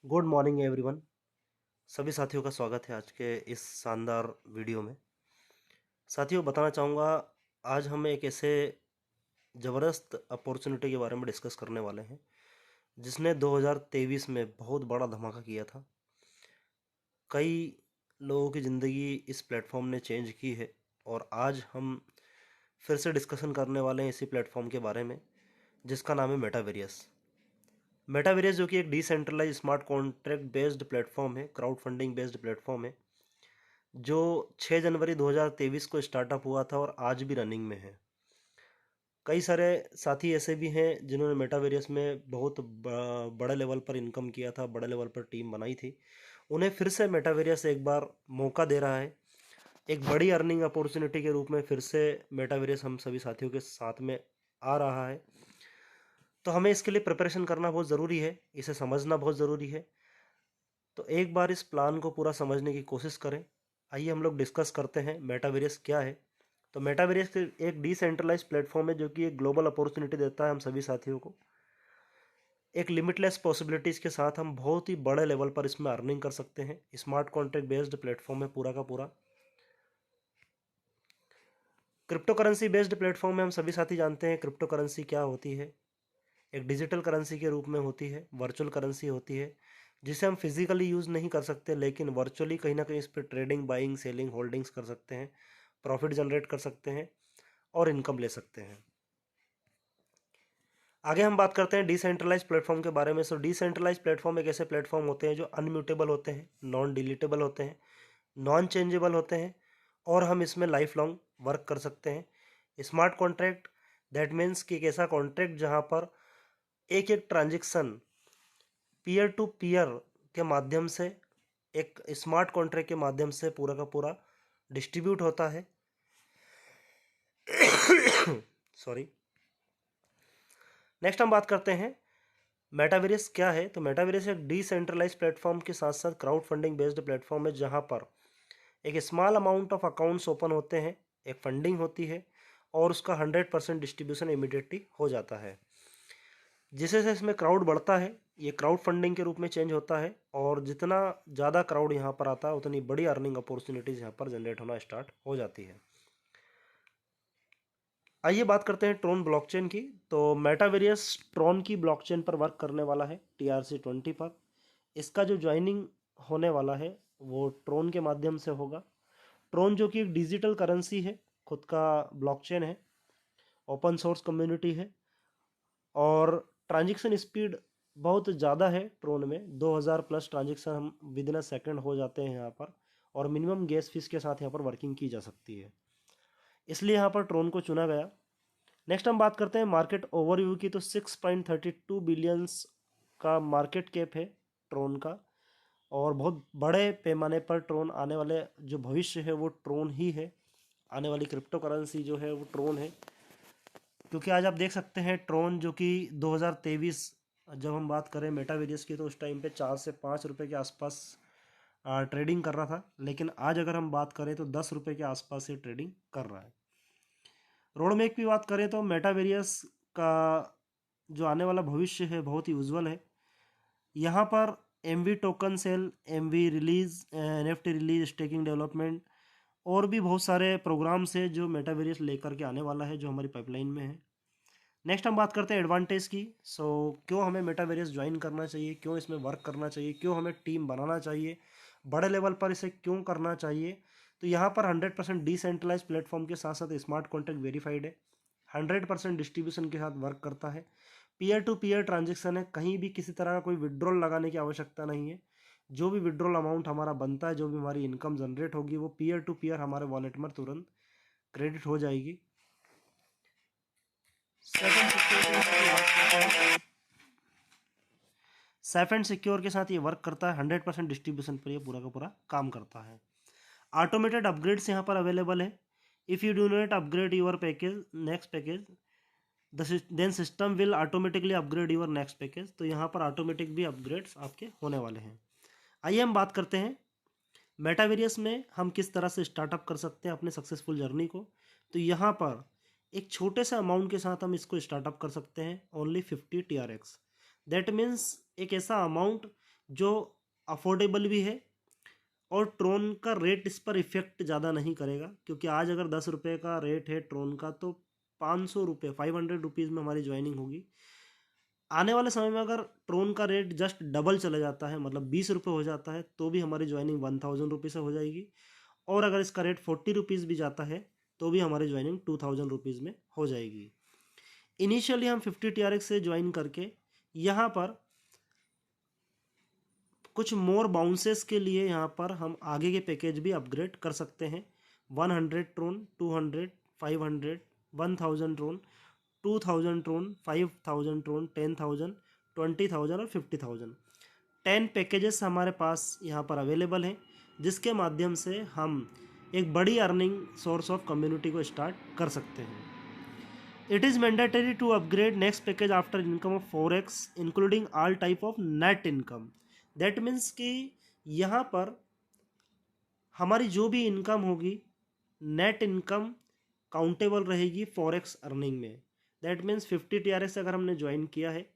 Good morning everyone. सभी साथियों का स्वागत है आज के इस शानदार वीडियो में। साथियों, बताना चाहूँगा आज हम एक ऐसे ज़बरदस्त अपॉर्चुनिटी के बारे में डिस्कस करने वाले हैं जिसने 2023 में बहुत बड़ा धमाका किया था। कई लोगों की ज़िंदगी इस प्लेटफॉर्म ने चेंज की है और आज हम फिर से डिस्कशन करने वाले हैं इसी प्लेटफॉर्म के बारे में जिसका नाम है मेटावेरियस। मेटावेरियस जो कि एक decentralize smart contract based platform है, क्राउड फंडिंग बेस्ड प्लेटफॉर्म है जो 6 जनवरी 2023 को स्टार्टअप हुआ था और आज भी रनिंग में है। कई सारे साथी ऐसे भी हैं जिन्होंने मेटावेरियस में बहुत बड़े लेवल पर इनकम किया था, बड़े लेवल पर टीम बनाई थी। उन्हें फिर से मेटावेरियस एक बार मौका दे रहा है, एक बड़ी अर्निंग अपॉर्चुनिटी के रूप में फिर से मेटावेरियस हम सभी साथियों के साथ में आ रहा है। तो हमें इसके लिए प्रिपरेशन करना बहुत ज़रूरी है, इसे समझना बहुत ज़रूरी है। तो एक बार इस प्लान को पूरा समझने की कोशिश करें। आइए हम लोग डिस्कस करते हैं मेटावेरियस क्या है। तो मेटावेरियस एक डिसेंट्रलाइज प्लेटफॉर्म है जो कि एक ग्लोबल अपॉर्चुनिटी देता है हम सभी साथियों को। एक लिमिटलेस पॉसिबिलिटीज़ के साथ हम बहुत ही बड़े लेवल पर इसमें अर्निंग कर सकते हैं। स्मार्ट कॉन्ट्रैक्ट बेस्ड प्लेटफॉर्म है पूरा का पूरा। क्रिप्टो करेंसी बेस्ड प्लेटफॉर्म में हम सभी साथी जानते हैं क्रिप्टो करेंसी क्या होती है। एक डिजिटल करेंसी के रूप में होती है, वर्चुअल करेंसी होती है जिसे हम फिजिकली यूज़ नहीं कर सकते लेकिन वर्चुअली कहीं ना कहीं इस पर ट्रेडिंग, बाइंग, सेलिंग, होल्डिंग्स कर सकते हैं, प्रॉफिट जनरेट कर सकते हैं और इनकम ले सकते हैं। आगे हम बात करते हैं डिसेंट्रलाइज प्लेटफॉर्म के बारे में। सो डिसेंट्रलाइज प्लेटफॉर्म एक ऐसे प्लेटफॉर्म होते हैं जो अनम्यूटेबल होते हैं, नॉन डिलीटेबल होते हैं, नॉन चेंजेबल होते हैं और हम इसमें लाइफ लॉन्ग वर्क कर सकते हैं। स्मार्ट कॉन्ट्रैक्ट दैट मीन्स कि एक ऐसा कॉन्ट्रैक्ट जहाँ पर एक एक ट्रांजेक्शन पीयर टू पीयर के माध्यम से, एक स्मार्ट कॉन्ट्रैक्ट के माध्यम से पूरा का पूरा डिस्ट्रीब्यूट होता है। सॉरी। नेक्स्ट हम बात करते हैं मेटावेरियस क्या है। तो मेटावेरियस एक डिसेंट्रलाइज प्लेटफॉर्म के साथ साथ क्राउड फंडिंग बेस्ड प्लेटफॉर्म है जहां पर एक small amount of accounts open होते हैं, एक फंडिंग होती है और उसका 100% डिस्ट्रीब्यूशन इमीडिएटली हो जाता है। जिससे से इसमें क्राउड बढ़ता है, ये क्राउड फंडिंग के रूप में चेंज होता है और जितना ज़्यादा क्राउड यहाँ पर आता है उतनी बड़ी अर्निंग अपॉर्चुनिटीज़ यहाँ पर जनरेट होना स्टार्ट हो जाती है। आइए बात करते हैं ट्रोन ब्लॉकचेन की। तो मेटावेरियस ट्रोन की ब्लॉकचेन पर वर्क करने वाला है, TRC-20 पर। इसका जो ज्वाइनिंग होने वाला है वो ट्रोन के माध्यम से होगा। ट्रोन जो कि एक डिजिटल करेंसी है, खुद का ब्लॉकचेन है, ओपन सोर्स कम्युनिटी है और ट्रांजेक्शन स्पीड बहुत ज़्यादा है। ट्रोन में 2000 प्लस ट्रांजेक्शन हम विद इन अ सेकेंड हो जाते हैं यहाँ पर और मिनिमम गैस फीस के साथ यहाँ पर वर्किंग की जा सकती है, इसलिए यहाँ पर ट्रोन को चुना गया। नेक्स्ट हम बात करते हैं मार्केट ओवरव्यू की। तो 6.32 बिलियंस का मार्केट कैप है ट्रोन का और बहुत बड़े पैमाने पर ट्रोन आने वाले जो भविष्य है वो ट्रोन ही है। आने वाली क्रिप्टो करेंसी जो है वो ट्रोन है, क्योंकि आज आप देख सकते हैं ट्रोन जो कि 2023 जब हम बात करें मेटावेरियस की तो उस टाइम पे 4 से 5 रुपए के आसपास ट्रेडिंग कर रहा था, लेकिन आज अगर हम बात करें तो 10 रुपए के आसपास से ट्रेडिंग कर रहा है। रोड मैप की बात करें तो मेटावेरियस का जो आने वाला भविष्य है बहुत ही उज्जवल है। यहाँ पर MV token sale, MV release, NFT release, staking development और भी बहुत सारे प्रोग्राम्स है जो मेटावेरियस लेकर के आने वाला है जो हमारी पाइपलाइन में है। नेक्स्ट हम बात करते हैं एडवांटेज की। क्यों हमें मेटावेरियस ज्वाइन करना चाहिए, क्यों इसमें वर्क करना चाहिए, क्यों हमें टीम बनाना चाहिए, बड़े लेवल पर इसे क्यों करना चाहिए। तो यहाँ पर 100% डिसेंट्रलाइज प्लेटफॉर्म के साथ साथ स्मार्ट कॉन्ट्रैक्ट वेरीफाइड है, 100% डिस्ट्रीब्यूशन के साथ वर्क करता है, पीयर टू पीयर ट्रांजेक्शन है, कहीं भी किसी तरह का कोई विड्रॉल लगाने की आवश्यकता नहीं है। जो भी विड्रॉल अमाउंट हमारा बनता है, जो भी हमारी इनकम जनरेट होगी वो पीयर टू पीयर हमारे वॉलेट में तुरंत क्रेडिट हो जाएगी। सेफ एंड सिक्योर के साथ ये वर्क करता है, 100% डिस्ट्रीब्यूशन पर ये पूरा का पूरा काम करता है। ऑटोमेटेड अपग्रेड्स यहाँ पर अवेलेबल है। If you do not upgrade your package next package then system will automatically upgrade your next package. तो यहाँ पर ऑटोमेटिक भी अपग्रेड्स आपके होने वाले हैं। आइए हम बात करते हैं मेटावेरियस में हम किस तरह से स्टार्टअप कर सकते हैं अपने सक्सेसफुल जर्नी को। तो यहाँ पर एक छोटे से अमाउंट के साथ हम इसको स्टार्टअप कर सकते हैं, ओनली 50 TRX। दैट मीन्स एक ऐसा अमाउंट जो अफोर्डेबल भी है, और ट्रोन का रेट इस पर इफ़ेक्ट ज़्यादा नहीं करेगा, क्योंकि आज अगर 10 रुपये का रेट है ट्रोन का, तो 500 रुपये, 500 रुपीज़ में हमारी ज्वाइनिंग होगी। आने वाले समय में अगर ट्रोन का रेट जस्ट डबल चला जाता है, मतलब 20 रुपये हो जाता है, तो भी हमारी ज्वाइनिंग 1000 रुपीज़ से हो जाएगी। और अगर इसका रेट 40 रुपीज़ भी जाता है, तो भी हमारी ज्वाइनिंग 2000 रुपीज़ में हो जाएगी। इनिशियली हम 50 TRX से ज्वाइन करके यहाँ पर कुछ मोर बाउंसेस के लिए यहाँ पर हम आगे के पैकेज भी अपग्रेड कर सकते हैं। 100 ट्रोन, 200, 500, 1000 ट्रोन, 2000 ट्रोन, 5000 ट्रोन, 10,000, 20,000 और 50,000। 10 पैकेजेस हमारे पास यहाँ पर अवेलेबल हैं, जिसके माध्यम से हम एक बड़ी अर्निंग सोर्स ऑफ कम्युनिटी को स्टार्ट कर सकते हैं। It is mandatory to upgrade next package after income of 4x including all type of net income. That means कि यहाँ पर हमारी जो भी इनकम होगी, नेट इनकम काउंटेबल रहेगी 4x अर्निंग में। दैट मीन्स 50 TRX अगर हमने ज्वाइन किया है,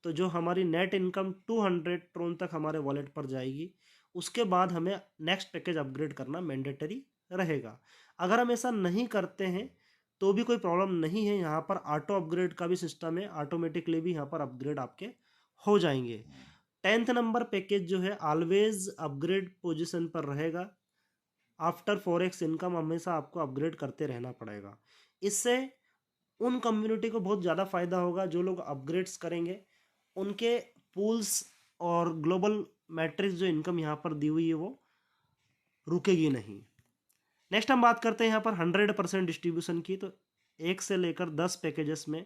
तो जो हमारी नेट इनकम 200 ट्रोन तक हमारे वॉलेट पर जाएगी। उसके बाद हमें नेक्स्ट पैकेज अपग्रेड करना मैंडेटरी रहेगा। अगर हम ऐसा नहीं करते हैं तो भी कोई प्रॉब्लम नहीं है, यहाँ पर ऑटो अपग्रेड का भी सिस्टम है, ऑटोमेटिकली भी यहाँ पर अपग्रेड आपके हो जाएंगे। 10th नंबर पैकेज जो है ऑलवेज अपग्रेड पोजीशन पर रहेगा। आफ्टर 4x इनकम हमेशा आपको अपग्रेड करते रहना पड़ेगा। इससे उन कम्युनिटी को बहुत ज़्यादा फ़ायदा होगा जो लोग अपग्रेड्स करेंगे, उनके पूल्स और ग्लोबल मैट्रिक्स जो इनकम यहाँ पर दी हुई है वो रुकेगी नहीं। नेक्स्ट हम बात करते हैं यहाँ पर 100% डिस्ट्रीब्यूशन की। तो 1 से लेकर 10 पैकेजेस में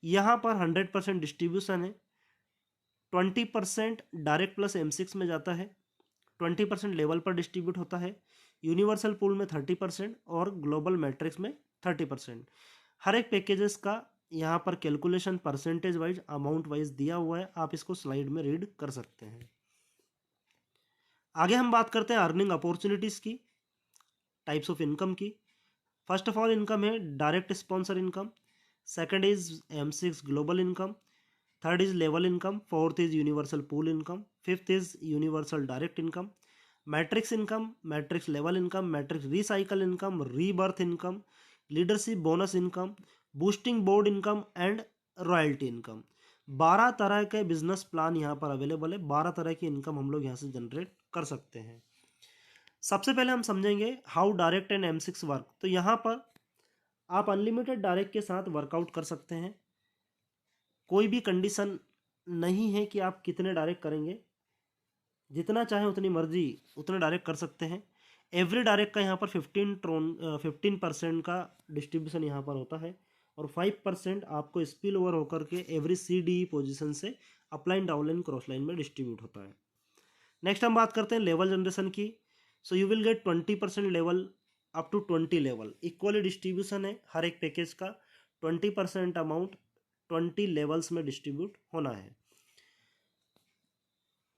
यहाँ पर 100% डिस्ट्रीब्यूशन है। 20% डायरेक्ट प्लस M6 में जाता है, 20% लेवल पर डिस्ट्रीब्यूट होता है, यूनिवर्सल पूल में 30% और ग्लोबल मैट्रिक्स में 30%। हर एक पैकेजेस का यहाँ पर calculation percentage wise, amount wise दिया हुआ है, आप इसको स्लाइड में रीड कर सकते हैं। आगे हम बात करते हैं अर्निंग अपॉर्चुनिटीज़ की, टाइप्स ऑफ इनकम की। फर्स्ट ऑफ ऑल इनकम है direct sponsor income, second is M6 global income, third is level income, fourth is universal pool income, fifth is universal direct income, matrix income, matrix level income, matrix recycle income, rebirth income, leadership bonus income, boosting board income and royalty income. 12 तरह के business plan यहाँ पर available है, 12 तरह की income हम लोग यहाँ से जनरेट कर सकते हैं। सबसे पहले हम समझेंगे how direct and M6 work. तो यहाँ पर आप अनलिमिटेड डायरेक्ट के साथ वर्कआउट कर सकते हैं, कोई भी कंडीशन नहीं है कि आप कितने डायरेक्ट करेंगे, जितना चाहे उतनी मर्जी उतना डायरेक्ट कर सकते हैं। एवरी डायरेक्ट का यहाँ पर 15% का डिस्ट्रीब्यूशन यहाँ पर होता है, और 5% आपको स्पिल ओवर होकर के एवरी CDE पोजीशन से अपलाइन डाउनलाइन क्रॉस लाइन में डिस्ट्रीब्यूट होता है। नेक्स्ट हम बात करते हैं लेवल जनरेशन की। So you will get 20% level up to 20 level, equally distribution है हर एक पैकेज का। 20% अमाउंट 20 लेवल्स में डिस्ट्रीब्यूट होना है।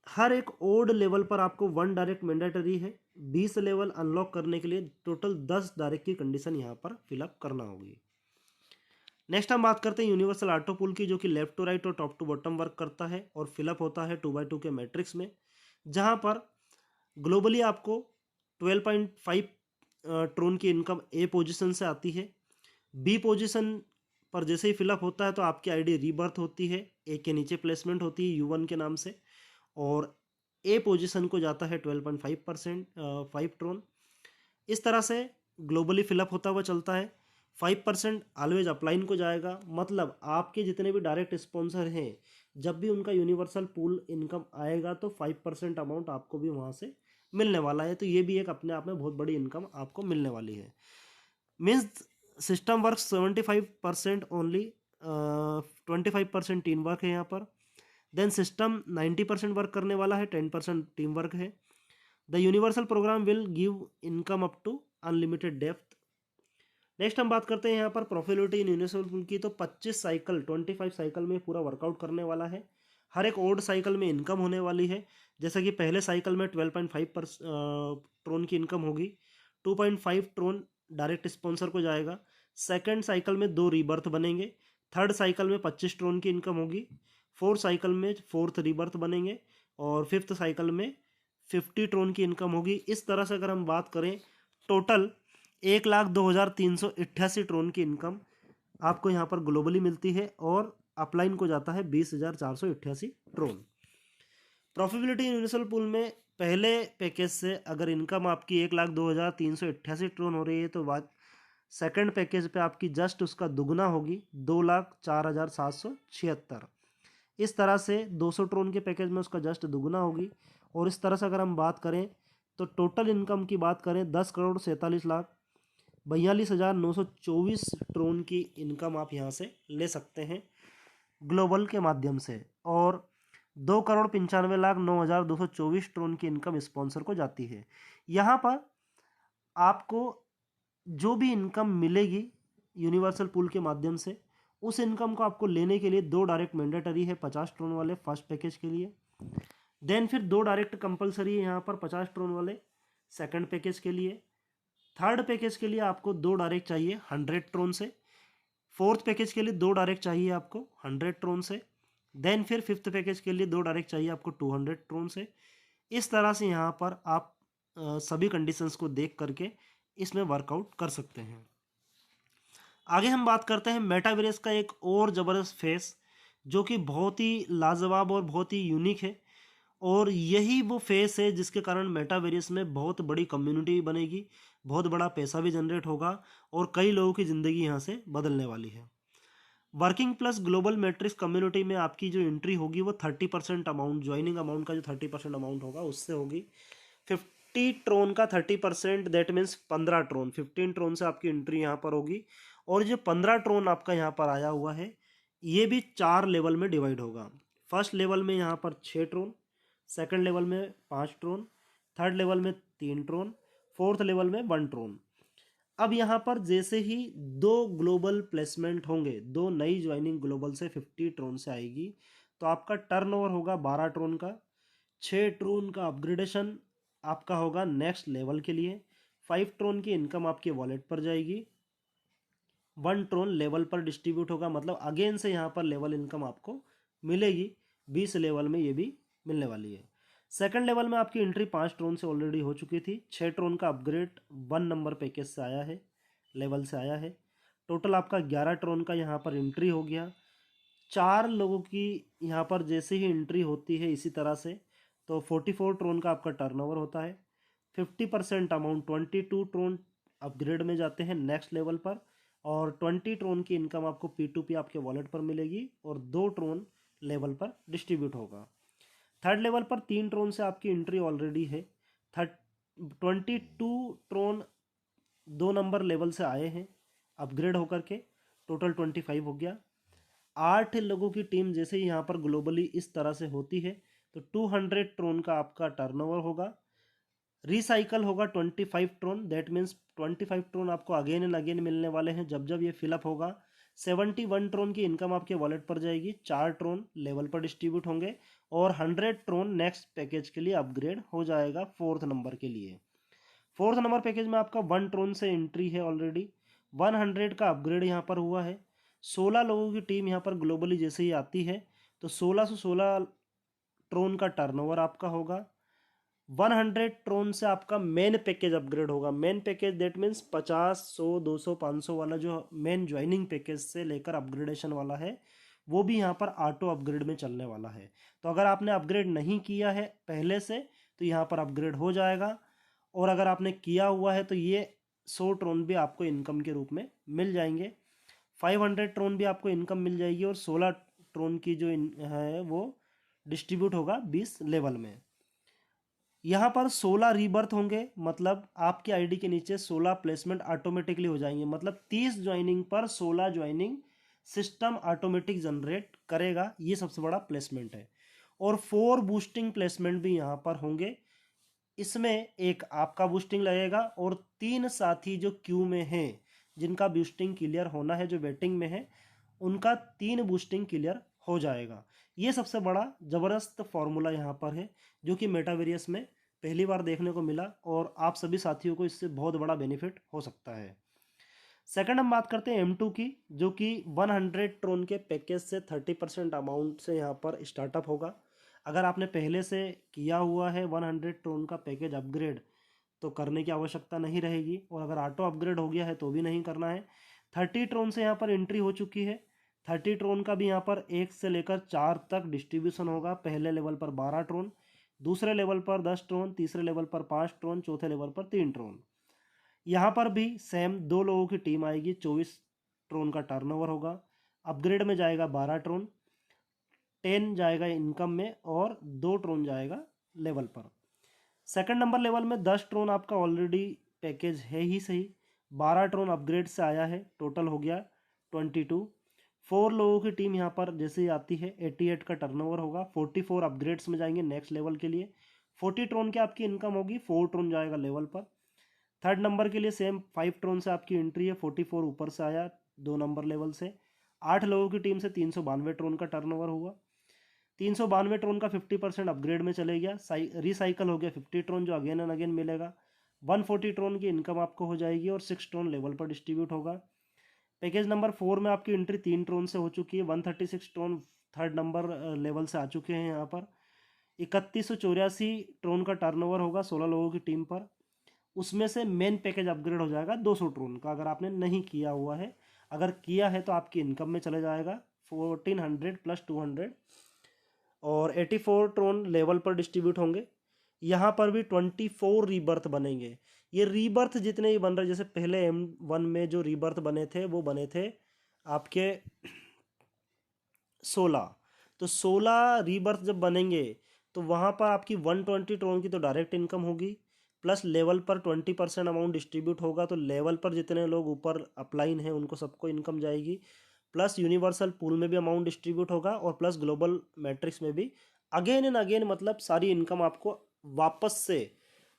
हर एक ओड लेवल पर आपको 1 डायरेक्ट मैंडेटरी है। 20 लेवल अनलॉक करने के लिए टोटल 10 डायरेक्ट की कंडीशन यहाँ पर फिलअप करना होगी। नेक्स्ट हम बात करते हैं यूनिवर्सल ऑटो पुल की, जो कि लेफ्ट टू राइट और टॉप टू बॉटम वर्क करता है और फिलअप होता है 2x2 के मैट्रिक्स में, जहाँ पर ग्लोबली आपको 12.5 ट्रोन की इनकम ए पोजीशन से आती है। बी पोजीशन पर जैसे ही फिलअप होता है तो आपकी आईडी रीबर्थ होती है, ए के नीचे प्लेसमेंट होती है U1 के नाम से, और ए पोजीशन को जाता है 12.5% 5 ट्रोन। इस तरह से ग्लोबली फिलअप होता हुआ चलता है। 5% ऑलवेज अपलाइन को जाएगा, मतलब आपके जितने भी डायरेक्ट स्पॉन्सर हैं, जब भी उनका यूनिवर्सल पूल इनकम आएगा तो 5% अमाउंट आपको भी वहाँ से मिलने वाला है। तो ये भी एक अपने आप में बहुत बड़ी इनकम आपको मिलने वाली है। Means system work 75% only, 25% team work है यहाँ पर। देन सिस्टम 90% वर्क करने वाला है, 10% टीम वर्क है। The universal program will give income up to unlimited depth. Next हम बात करते हैं यहाँ पर प्रॉफिटेबिलिटी इन यूनिवर्सल की। तो 25 साइकिल 25 साइकिल में पूरा वर्कआउट करने वाला है। हर एक ओड साइकिल में इनकम होने वाली है, जैसे कि पहले साइकिल में 12.5 ट्रोन की इनकम होगी, 2.5 ट्रोन डायरेक्ट स्पॉन्सर को जाएगा। सेकेंड साइकिल में 2 रीबर्थ बनेंगे। थर्ड साइकिल में 25 ट्रोन की इनकम होगी। फोर्थ साइकिल में 4th रीबर्थ बनेंगे। और फिफ्थ साइकिल में 50 ट्रोन की इनकम होगी। इस तरह से अगर हम बात करें टोटल 1,02,388 ट्रोन की इनकम आपको यहाँ पर ग्लोबली मिलती है और अपलाइन को जाता है 20,488 ट्रोन। प्रॉफिटेबिलिटी यूनिवर्सल पूल में पहले पैकेज से अगर इनकम आपकी 1,02,388 ट्रोन हो रही है तो बात सेकंड पैकेज पे आपकी जस्ट उसका दुगना होगी 2,04,776। इस तरह से 200 ट्रोन के पैकेज में उसका जस्ट दुगना होगी। और इस तरह से अगर हम बात करें तो टोटल इनकम की बात करें 10,47,42,924 ट्रोन की इनकम आप यहाँ से ले सकते हैं ग्लोबल के माध्यम से। और 2,95,09,224 ट्रोन की इनकम स्पॉन्सर को जाती है। यहाँ पर आपको जो भी इनकम मिलेगी यूनिवर्सल पूल के माध्यम से उस इनकम को आपको लेने के लिए 2 डायरेक्ट मैंडेटरी है 50 ट्रोन वाले फर्स्ट पैकेज के लिए। देन फिर 2 डायरेक्ट कंपलसरी है यहाँ पर 50 ट्रोन वाले सेकंड पैकेज के लिए। थर्ड पैकेज के लिए आपको 2 डायरेक्ट चाहिए 100 ट्रोन से। फोर्थ पैकेज के लिए 2 डायरेक्ट चाहिए आपको 100 ट्रोन से। देन फिर फिफ्थ पैकेज के लिए 2 डायरेक्ट चाहिए आपको 200 ट्रोन से। इस तरह से यहाँ पर आप सभी कंडीशंस को देख करके इसमें वर्कआउट कर सकते हैं। आगे हम बात करते हैं मेटावर्स का एक और ज़बरदस्त फेस जो कि बहुत ही लाजवाब और बहुत ही यूनिक है। और यही वो फेस है जिसके कारण मेटावर्स में बहुत बड़ी कम्युनिटी बनेगी, बहुत बड़ा पैसा भी जनरेट होगा और कई लोगों की ज़िंदगी यहाँ से बदलने वाली है। Working plus global matrix community में आपकी जो एंट्री होगी वो 30% अमाउंट, ज्वाइनिंग अमाउंट का जो 30% अमाउंट होगा उससे होगी। 50 ट्रोन का 30% दैट मीन्स 15 ट्रोन, 15 ट्रोन से आपकी एंट्री यहाँ पर होगी। और जो 15 ट्रोन आपका यहाँ पर आया हुआ है ये भी 4 लेवल में डिवाइड होगा। फर्स्ट लेवल में यहाँ पर 6 ट्रोन, सेकंड लेवल में 5 ट्रोन, थर्ड लेवल में 3 ट्रोन, फोर्थ लेवल में 1 ट्रोन। अब यहाँ पर जैसे ही 2 ग्लोबल प्लेसमेंट होंगे, 2 नई ज्वाइनिंग ग्लोबल से 50 ट्रोन से आएगी तो आपका टर्नओवर होगा 12 ट्रोन का। 6 ट्रोन का अपग्रेडेशन आपका होगा नेक्स्ट लेवल के लिए। 5 ट्रोन की इनकम आपके वॉलेट पर जाएगी। 1 ट्रोन लेवल पर डिस्ट्रीब्यूट होगा, मतलब अगेन से यहाँ पर लेवल इनकम आपको मिलेगी। 20 लेवल में ये भी मिलने वाली है। सेकंड लेवल में आपकी एंट्री 5 ट्रोन से ऑलरेडी हो चुकी थी। 6 ट्रोन का अपग्रेड 1 नंबर पैकेज से आया है, लेवल से आया है। टोटल आपका 11 ट्रोन का यहाँ पर एंट्री हो गया। 4 लोगों की यहाँ पर जैसे ही एंट्री होती है इसी तरह से तो 44 ट्रोन का आपका टर्नओवर होता है। 50% अमाउंट 22 ट्रोन अपग्रेड में जाते हैं नेक्स्ट लेवल पर और 20 ट्रोन की इनकम आपको P2P आपके वॉलेट पर मिलेगी और 2 ट्रोन लेवल पर डिस्ट्रीब्यूट होगा। थर्ड लेवल पर 3 ट्रोन से आपकी एंट्री ऑलरेडी है। 22 ट्रोन 2 नंबर लेवल से आए हैं अपग्रेड होकर के, टोटल 25 हो गया। 8 लोगों की टीम जैसे ही यहाँ पर ग्लोबली इस तरह से होती है तो 200 ट्रोन का आपका टर्नओवर होगा। रिसाइकल होगा 25 ट्रोन, दैट मीन्स 25 ट्रोन आपको अगेन एंड अगेन मिलने वाले हैं जब जब ये फिलअप होगा। 71 ट्रोन की इनकम आपके वॉलेट पर जाएगी। 4 ट्रोन लेवल पर डिस्ट्रीब्यूट होंगे और 100 ट्रोन नेक्स्ट पैकेज के लिए अपग्रेड हो जाएगा फोर्थ नंबर के लिए। फोर्थ नंबर पैकेज में आपका 1 ट्रोन से एंट्री है ऑलरेडी। 100 का अपग्रेड यहाँ पर हुआ है। 16 लोगों की टीम यहाँ पर ग्लोबली जैसे ही आती है तो 1616 ट्रोन का टर्नओवर आपका होगा। 100 ट्रोन से आपका मेन पैकेज अपग्रेड होगा। मेन पैकेज दैट मीन्स 50, 100, 200, 500 वाला जो मेन ज्वाइनिंग पैकेज से लेकर अपग्रेडेशन वाला है वो भी यहाँ पर ऑटो अपग्रेड में चलने वाला है। तो अगर आपने अपग्रेड नहीं किया है पहले से तो यहाँ पर अपग्रेड हो जाएगा और अगर आपने किया हुआ है तो ये 100 ट्रोन भी आपको इनकम के रूप में मिल जाएंगे। 500 ट्रोन भी आपको इनकम मिल जाएगी और 16 ट्रोन की जो है वो डिस्ट्रीब्यूट होगा 20 लेवल में। यहाँ पर 16 रीबर्थ होंगे, मतलब आपकी आईडी के नीचे 16 प्लेसमेंट ऑटोमेटिकली हो जाएंगे। मतलब 30 ज्वाइनिंग पर 16 ज्वाइनिंग सिस्टम ऑटोमेटिक जनरेट करेगा, ये सबसे बड़ा प्लेसमेंट है। और 4 बूस्टिंग प्लेसमेंट भी यहाँ पर होंगे। इसमें एक आपका बूस्टिंग लगेगा और 3 साथी जो क्यू में हैं जिनका बूस्टिंग क्लियर होना है, जो वेटिंग में है उनका 3 बूस्टिंग क्लियर हो जाएगा। ये सबसे बड़ा ज़बरदस्त फॉर्मूला यहाँ पर है जो कि मेटावेरियस में पहली बार देखने को मिला और आप सभी साथियों को इससे बहुत बड़ा बेनिफिट हो सकता है। सेकंड हम बात करते हैं M2 की, जो कि 100 ट्रोन के पैकेज से 30% अमाउंट से यहाँ पर स्टार्टअप होगा। अगर आपने पहले से किया हुआ है 100 ट्रोन का पैकेज अपग्रेड तो करने की आवश्यकता नहीं रहेगी, और अगर ऑटो अपग्रेड हो गया है तो भी नहीं करना है। 30 ट्रोन से यहाँ पर एंट्री हो चुकी है। 30 ट्रोन का भी यहाँ पर 1 से लेकर 4 तक डिस्ट्रीब्यूशन होगा। पहले लेवल पर 12 ट्रोन, दूसरे लेवल पर 10 ट्रोन, तीसरे लेवल पर 5 ट्रोन, चौथे लेवल पर 3 ट्रोन। यहाँ पर भी सेम 2 लोगों की टीम आएगी, 24 ट्रोन का टर्नओवर होगा। अपग्रेड में जाएगा 12 ट्रोन, 10 जाएगा इनकम में और 2 ट्रोन जाएगा लेवल पर। सेकंड नंबर लेवल में 10 ट्रोन आपका ऑलरेडी पैकेज है ही सही, 12 ट्रोन अपग्रेड से आया है, टोटल हो गया 22। 4 लोगों की टीम यहाँ पर जैसे ही आती है 88 का टर्नओवर होगा। 44 अपग्रेड्स में जाएंगे नेक्स्ट लेवल के लिए। 40 ट्रोन की आपकी इनकम होगी, 4 ट्रोन जाएगा लेवल पर। थर्ड नंबर के लिए सेम 5 ट्रोन से आपकी एंट्री है, 44 ऊपर से आया 2 नंबर लेवल से। 8 लोगों की टीम से 392 ट्रोन का टर्नओवर हुआ। 392 ट्रोन का 50% अपग्रेड में चले गया, रिसाइकल हो गया 50 ट्रोन जो अगेन एंड अगेन मिलेगा। 140 ट्रोन की इनकम आपको हो जाएगी और 6 ट्रोन लेवल पर डिस्ट्रीब्यूट होगा। पैकेज नंबर 4 में आपकी एंट्री 3 ट्रोन से हो चुकी है, 136 ट्रोन थर्ड नंबर लेवल से आ चुके हैं यहाँ पर। 3184 ट्रोन का टर्नओवर होगा 16 लोगों की टीम पर। उसमें से मेन पैकेज अपग्रेड हो जाएगा 200 ट्रोन का, अगर आपने नहीं किया हुआ है। अगर किया है तो आपकी इनकम में चले जाएगा 1400 प्लस 200, और 84 ट्रोन लेवल पर डिस्ट्रीब्यूट होंगे। यहाँ पर भी 24 रीबर्थ बनेंगे। ये रीबर्थ जितने ही बन रहे, जैसे पहले M1 में जो रीबर्थ बने थे वो बने थे आपके 16, तो 16 रीबर्थ जब बनेंगे तो वहाँ पर आपकी 120 ट्रोन की तो डायरेक्ट इनकम होगी, प्लस लेवल पर 20% अमाउंट डिस्ट्रीब्यूट होगा, तो लेवल पर जितने लोग ऊपर अपलाइन हैं उनको सबको इनकम जाएगी। प्लस यूनिवर्सल पूल में भी अमाउंट डिस्ट्रीब्यूट होगा, और प्लस ग्लोबल मैट्रिक्स में भी अगेन एंड अगेन, मतलब सारी इनकम आपको वापस से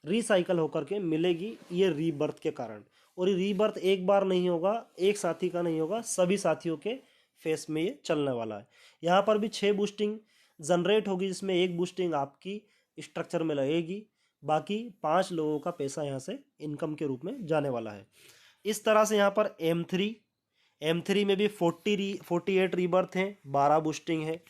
रिसाइकल होकर के मिलेगी ये रीबर्थ के कारण। और ये रीबर्थ एक बार नहीं होगा, एक साथी का नहीं होगा, सभी साथियों के फेस में ये चलने वाला है। यहाँ पर भी 6 बूस्टिंग जनरेट होगी, जिसमें 1 बूस्टिंग आपकी स्ट्रक्चर में लगेगी, बाकी 5 लोगों का पैसा यहाँ से इनकम के रूप में जाने वाला है। इस तरह से यहाँ पर M3 में भी 48 रीबर्थ हैं, 12 बूस्टिंग है।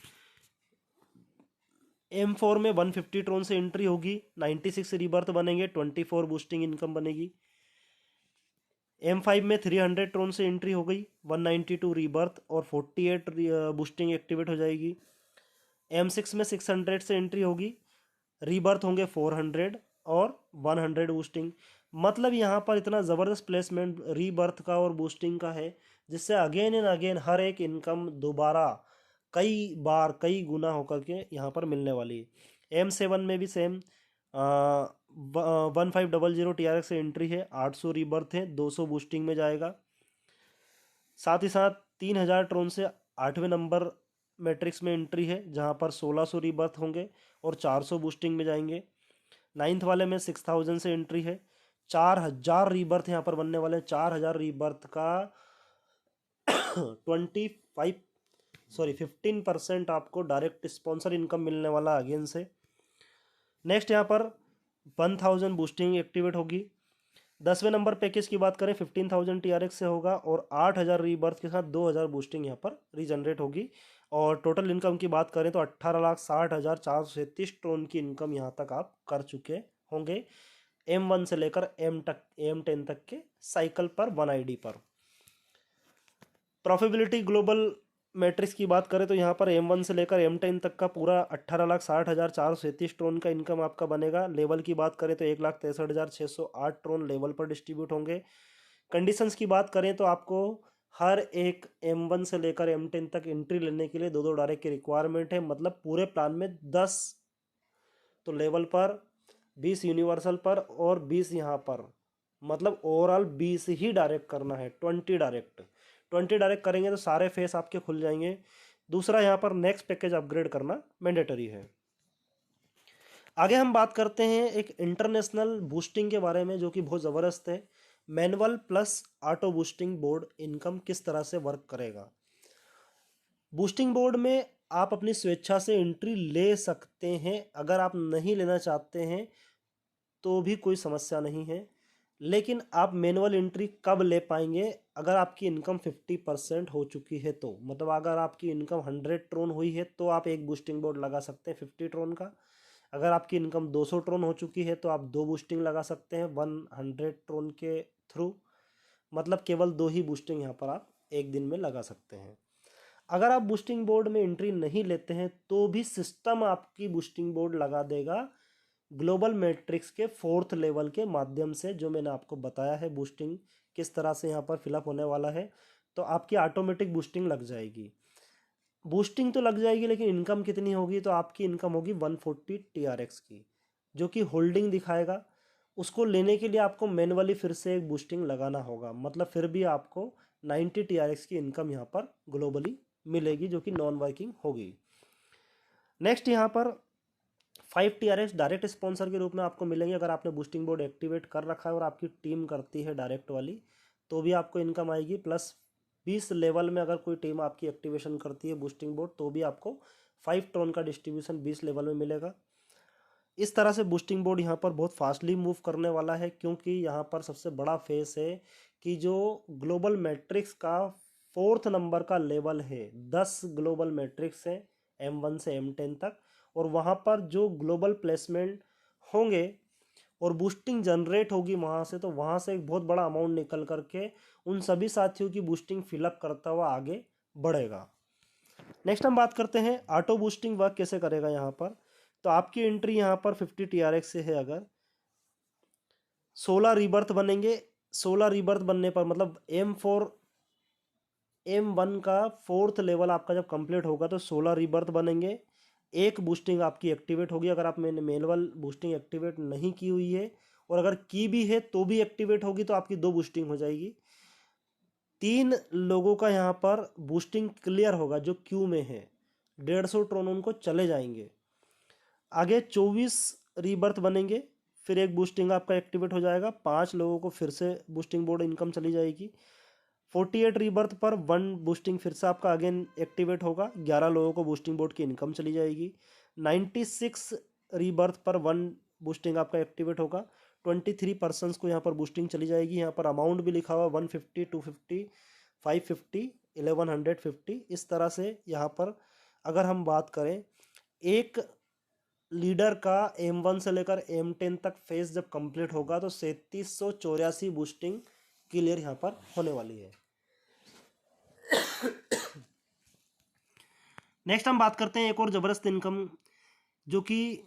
M4 में 150 ट्रोन से एंट्री होगी, 96 रीबर्थ बनेंगे, 24 बूस्टिंग इनकम बनेगी। M5 में 300 ट्रोन से एंट्री हो गई, 192 रीबर्थ और 48 बूस्टिंग एक्टिवेट हो जाएगी। M6 में 600 से एंट्री होगी, रीबर्थ होंगे 400 और 100 बूस्टिंग। मतलब यहाँ पर इतना ज़बरदस्त प्लेसमेंट रीबर्थ का और बूस्टिंग का है, जिससे अगेन एंड अगेन हर एक इनकम दोबारा कई बार कई गुना होकर के यहाँ पर मिलने वाली है। M7 में भी सेम 1500 TRX से एंट्री है, 800 रीबर्थ है, 200 बूस्टिंग में जाएगा। साथ ही साथ 3000 ट्रोन से 8वें नंबर मैट्रिक्स में एंट्री है, जहाँ पर 1600 रीबर्थ होंगे और 400 बूस्टिंग में जाएंगे। 9th वाले में 6000 से एंट्री है, 4000 रीबर्थ यहाँ पर बनने वाले हैं। 4000 रीबर्थ का 15% आपको डायरेक्ट स्पॉन्सर इनकम मिलने वाला अगेन से। नेक्स्ट यहाँ पर 1000 बूस्टिंग एक्टिवेट होगी। 10वें नंबर पैकेज की बात करें 15000 TRX से होगा, और 8000 रीबर्थ के साथ 2000 बूस्टिंग यहाँ पर रीजनरेट होगी। और टोटल इनकम की बात करें तो 18,60,437 ट्रोन की इनकम यहाँ तक आप कर चुके होंगे, M1 से लेकर M10 तक के साइकिल पर 1 ID पर। प्रॉफिटेबिलिटी ग्लोबल मैट्रिक्स की बात करें तो यहाँ पर M1 से लेकर M10 तक का पूरा 18,60,437 ट्रोन का इनकम आपका बनेगा। लेवल की बात करें तो 1,63,608 ट्रोन लेवल पर डिस्ट्रीब्यूट होंगे। कंडीशंस की बात करें तो आपको हर एक M1 से लेकर M10 तक एंट्री लेने के लिए 2 डायरेक्ट की रिक्वायरमेंट है, मतलब पूरे प्लान में 10 तो लेवल पर, 20 यूनिवर्सल पर और 20 यहाँ पर, मतलब ओवरऑल 20 ही डायरेक्ट करना है। 20 डायरेक्ट करेंगे तो सारे फेस आपके खुल जाएंगे। दूसरा यहाँ पर नेक्स्ट पैकेज अपग्रेड करना मैंडेटरी है। आगे हम बात करते हैं एक इंटरनेशनल बूस्टिंग के बारे में, जो कि बहुत ज़बरदस्त है। Manual plus auto boosting board income किस तरह से वर्क करेगा। बूस्टिंग बोर्ड में आप अपनी स्वेच्छा से एंट्री ले सकते हैं, अगर आप नहीं लेना चाहते हैं तो भी कोई समस्या नहीं है, लेकिन आप मैनुअल एंट्री कब ले पाएंगे? अगर आपकी इनकम 50% हो चुकी है तो, मतलब अगर आपकी इनकम 100 ट्रोन हुई है तो आप एक बूस्टिंग बोर्ड लगा सकते हैं 50 ट्रोन का। अगर आपकी इनकम 200 ट्रोन हो चुकी है तो आप दो बूस्टिंग लगा सकते हैं 100 ट्रोन के थ्रू, मतलब केवल दो ही बूस्टिंग यहाँ पर आप एक दिन में लगा सकते हैं। अगर आप बूस्टिंग बोर्ड में एंट्री नहीं लेते हैं तो भी सिस्टम आपकी बूस्टिंग बोर्ड लगा देगा ग्लोबल मैट्रिक्स के 4th लेवल के माध्यम से, जो मैंने आपको बताया है बूस्टिंग किस तरह से यहाँ पर फिलअप होने वाला है। तो आपकी ऑटोमेटिक बूस्टिंग लग जाएगी। बूस्टिंग तो लग जाएगी लेकिन इनकम कितनी होगी? तो आपकी इनकम होगी 140 TRX की, जो कि होल्डिंग दिखाएगा। उसको लेने के लिए आपको मैनुअली फिर से एक बूस्टिंग लगाना होगा, मतलब फिर भी आपको 90 TRX की इनकम यहाँ पर ग्लोबली मिलेगी, जो कि नॉन वर्किंग होगी। नेक्स्ट यहाँ पर 5 TRX डायरेक्ट स्पॉन्सर के रूप में आपको मिलेंगे। अगर आपने बूस्टिंग बोर्ड एक्टिवेट कर रखा है और आपकी टीम करती है डायरेक्ट वाली, तो भी आपको इनकम आएगी। प्लस 20 लेवल में अगर कोई टीम आपकी एक्टिवेशन करती है बूस्टिंग बोर्ड, तो भी आपको 5 ट्रोन का डिस्ट्रीब्यूशन 20 लेवल में मिलेगा। इस तरह से बूस्टिंग बोर्ड यहाँ पर बहुत फास्टली मूव करने वाला है, क्योंकि यहाँ पर सबसे बड़ा फेस है कि जो ग्लोबल मैट्रिक्स का 4th नंबर का लेवल है, 10 ग्लोबल मैट्रिक्स है M1 से M10 तक, और वहाँ पर जो ग्लोबल प्लेसमेंट होंगे और बूस्टिंग जनरेट होगी वहाँ से, तो वहाँ से एक बहुत बड़ा अमाउंट निकल करके उन सभी साथियों की बूस्टिंग फिलअप करता हुआ आगे बढ़ेगा। नेक्स्ट हम बात करते हैं ऑटो बूस्टिंग वर्क कैसे करेगा यहाँ पर। तो आपकी एंट्री यहाँ पर 50 TRX से है, अगर 16 रीबर्थ बनेंगे, 16 रीबर्थ बनने पर मतलब M1 का 4th लेवल आपका जब कंप्लीट होगा तो 16 रीबर्थ बनेंगे। एक बूस्टिंग आपकी एक्टिवेट होगी। अगर आप मैंने मैनुअल बूस्टिंग एक्टिवेट नहीं की हुई है, और अगर की भी है तो भी एक्टिवेट होगी, तो आपकी दो बूस्टिंग हो जाएगी। 3 लोगों का यहाँ पर बूस्टिंग क्लियर होगा जो क्यू में है, 150 ट्रोन उनको चले जाएंगे। आगे 24 रीबर्थ बनेंगे, फिर एक बूस्टिंग आपका एक्टिवेट हो जाएगा, 5 लोगों को फिर से बूस्टिंग बोर्ड इनकम चली जाएगी। 48 रीबर्थ पर 1 बूस्टिंग फिर से आपका अगेन एक्टिवेट होगा, 11 लोगों को बूस्टिंग बोर्ड की इनकम चली जाएगी। 96 रीबर्थ पर 1 बूस्टिंग आपका एक्टिवेट होगा, 23 पर्सनस को यहाँ पर बूस्टिंग चली जाएगी। यहाँ पर अमाउंट भी लिखा हुआ 150, 250, 550, 1150। इस तरह से यहाँ पर अगर हम बात करें, एक लीडर का M1 से लेकर M10 तक फेज जब कंप्लीट होगा तो 3784 बूस्टिंग क्लियर यहाँ पर होने वाली है। नेक्स्ट हम बात करते हैं एक और ज़बरदस्त इनकम, जो कि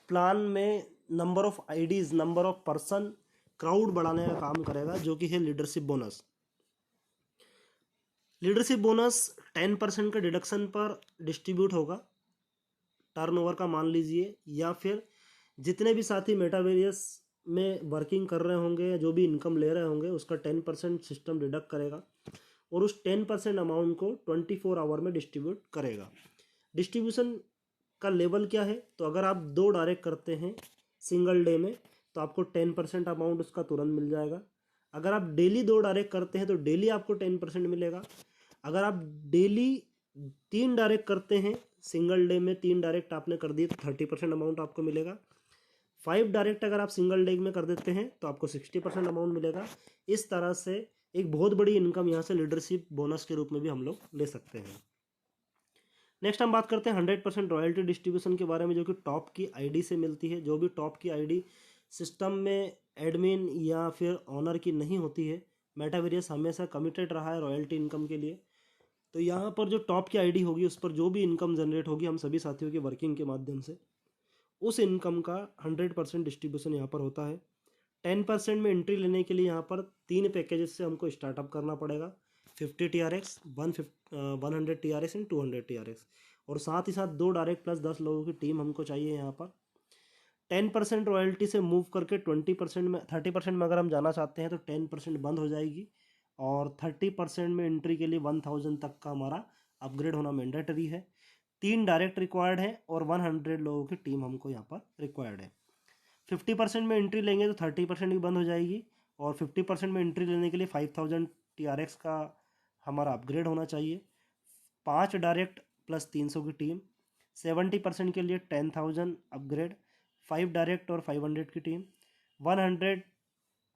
प्लान में number of IDs, number of person, crowd बढ़ाने का काम करेगा, जो कि है लीडरशिप बोनस। लीडरशिप बोनस 10% के डिडक्शन पर डिस्ट्रीब्यूट होगा, टर्नओवर का मान लीजिए, या फिर जितने भी साथी मेटावेरियस में वर्किंग कर रहे होंगे, जो भी इनकम ले रहे होंगे, उसका 10% सिस्टम डिडक्ट करेगा और उस 10% अमाउंट को 24 आवर में डिस्ट्रीब्यूट करेगा। डिस्ट्रीब्यूशन का लेवल क्या है? तो अगर आप 2 डायरेक्ट करते हैं सिंगल डे में तो आपको 10% अमाउंट उसका तुरंत मिल जाएगा। अगर आप डेली 2 डायरेक्ट करते हैं तो डेली आपको 10% मिलेगा। अगर आप डेली 3 डायरेक्ट करते हैं, सिंगल डे में 3 डायरेक्ट आपने कर दिए तो 30% अमाउंट आपको मिलेगा। 5 डायरेक्ट अगर आप सिंगल डे में कर देते हैं तो आपको 60% अमाउंट मिलेगा। इस तरह से एक बहुत बड़ी इनकम यहाँ से लीडरशिप बोनस के रूप में भी हम लोग ले सकते हैं। नेक्स्ट हम बात करते हैं 100% रॉयल्टी डिस्ट्रीब्यूशन के बारे में, जो कि टॉप की आईडी से मिलती है। जो भी टॉप की आईडी सिस्टम में एडमिन या फिर ऑनर की नहीं होती है, मेटावेरियस हमेशा कमिटेड रहा है रॉयल्टी इनकम के लिए। तो यहाँ पर जो टॉप की आईडी होगी उस पर जो भी इनकम जनरेट होगी हम सभी साथियों की वर्किंग के माध्यम से, उस इनकम का 100% डिस्ट्रीब्यूशन यहाँ पर होता है। 10% में एंट्री लेने के लिए यहाँ पर 3 पैकेजेस से हमको स्टार्टअप करना पड़ेगा, 50 TRX, 100 TRX एंड 200 TRX, और साथ ही साथ 2 डायरेक्ट प्लस 10 लोगों की टीम हमको चाहिए। यहाँ पर 10% रॉयल्टी से मूव करके 20% में 30% में अगर हम जाना चाहते हैं तो 10% बंद हो जाएगी, और 30% में एंट्री के लिए 1000 तक का हमारा अपग्रेड होना मैंडेटरी है। 3 डायरेक्ट रिक्वायर्ड है और 100 लोगों की टीम हमको यहाँ पर रिक्वायर्ड है। 50% में एंट्री लेंगे तो 30% भी बंद हो जाएगी, और 50% में एंट्री लेने के लिए 5000 TRX का हमारा अपग्रेड होना चाहिए। 5 डायरेक्ट प्लस 300 की टीम, 70% के लिए 10,000 अपग्रेड, 5 डायरेक्ट और 500 की टीम, 100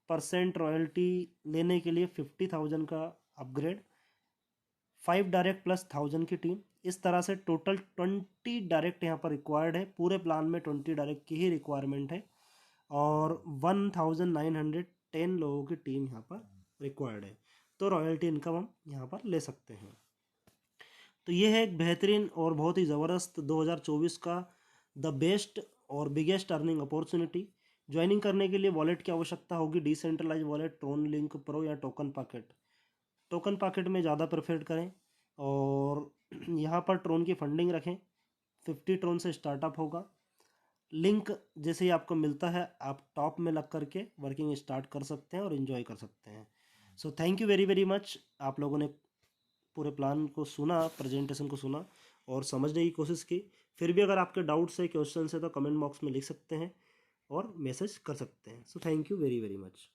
5% रॉयल्टी लेने के लिए 50,000 का अपग्रेड, 5 डायरेक्ट प्लस 1000 की टीम। इस तरह से टोटल 20 डायरेक्ट यहाँ पर रिक्वायर्ड है। पूरे प्लान में 20 डायरेक्ट की ही रिक्वायरमेंट है और 1910 लोगों की टीम यहाँ पर रिक्वायर्ड है। तो रॉयल्टी इनकम हम यहाँ पर ले सकते हैं। तो ये है एक बेहतरीन और बहुत ही ज़बरदस्त 2024 का द बेस्ट और बिगेस्ट अर्निंग अपॉर्चुनिटी। ज्वाइनिंग करने के लिए वॉलेट की आवश्यकता होगी, decentralize wallet, Tron Link Pro या टोकन पॉकेट। टोकन पॉकेट में ज़्यादा प्रेफर करें और यहाँ पर ट्रोन की फंडिंग रखें। 50 ट्रोन से स्टार्टअप होगा। लिंक जैसे ही आपको मिलता है आप टॉप में लग करके वर्किंग स्टार्ट कर सकते हैं और इन्जॉय कर सकते हैं। So thank you very very much. आप लोगों ने पूरे प्लान को सुना, प्रेजेंटेशन को सुना और समझने की कोशिश की। फिर भी अगर आपके डाउट्स है, क्वेश्चन है तो कमेंट बॉक्स में लिख सकते हैं और मैसेज कर सकते हैं। So thank you very very much.